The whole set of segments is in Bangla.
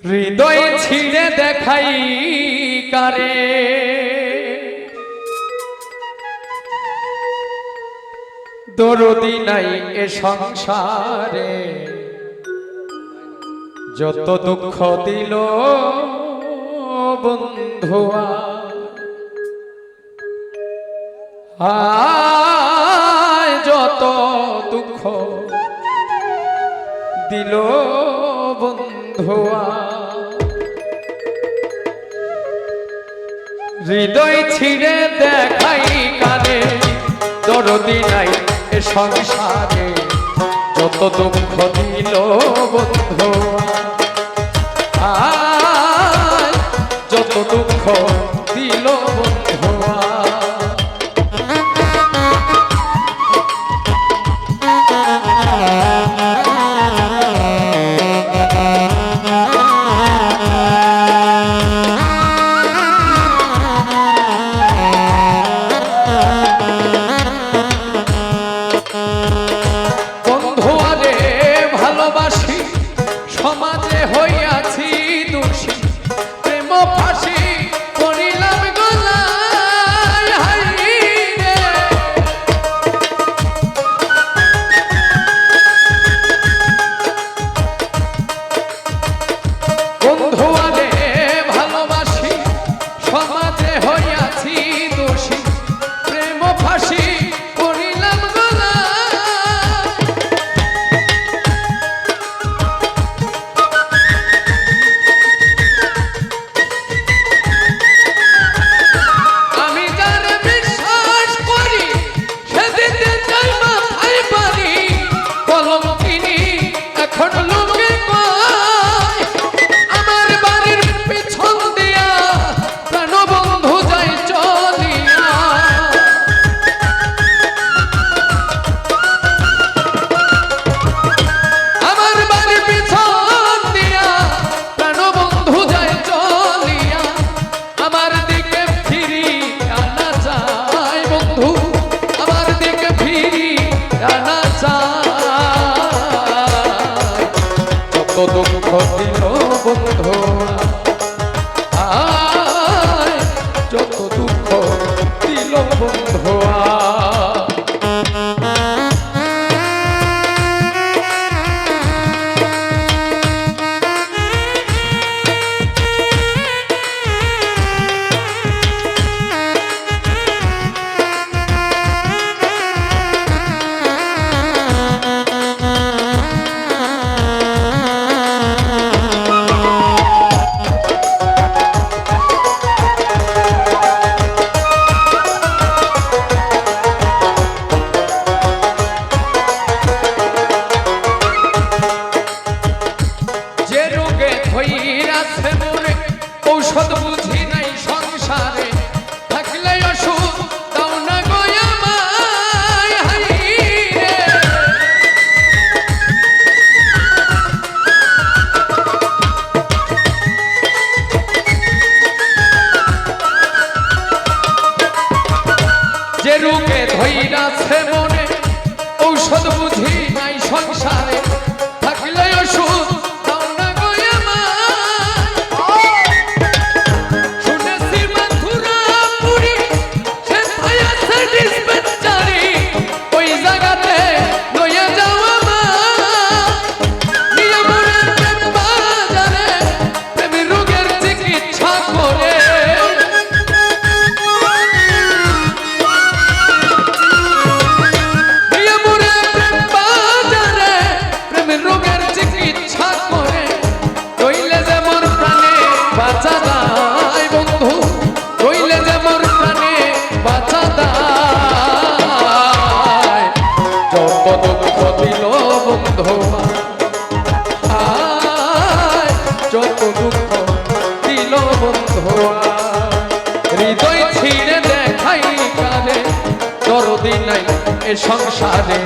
হৃদয় ছিঁড়ে দেখাই কারে দরদি নাই এ সংসারে যত দুঃখ দিল বন্ধুয়া হায় যত দুঃখ দিল বন্ধুয়া হৃদয় ছিঁড়ে দেখাই কানে দরদি নাই এ সংসারে যত দুঃখ দিল বন্ধুয়া আয় যত দুঃখ দিল বন্ধুয়া সমাজে হইয়াছি দোষী প্রেম ফাঁসি করিলাম গলায় হাইরে বন্ধু আরে ভালোবাসি সমাজে হইয়াছি দোষী প্রেম ফাঁসি করিলাম দুঃখ দিল বন্ধু আয় যত দুঃখ দিল বন্ধুয়া ঔষধ বুঝি নাই সংসারে থাকলে ওষুধ দাও না গো আমায় হাইরে যে রোগে ধইরাছে মনে ঔষধ বুঝি নাই সংসারে থাকলে ওষুধ হৃদয় ছিঁড়ে দেখাই কানে দরদি নাই এ সংসারে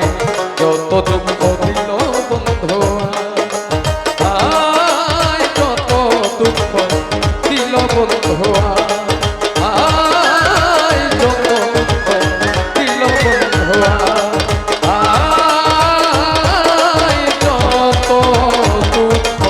যত দুঃখ দিল বন্ধুয়া আয় যত দুঃখ দিল বন্ধুয়া আয় যত দুঃখ দিল বন্ধুয়া আয় যত দুঃখ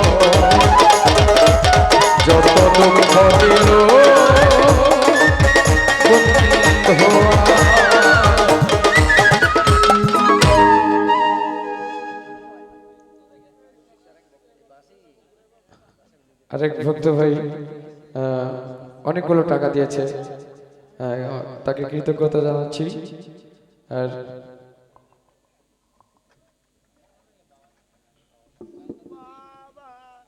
আরেক ভক্ত ভাই অনেকগুলো টাকা দিয়েছে, তাকে কৃতজ্ঞতা জানাচ্ছি। আর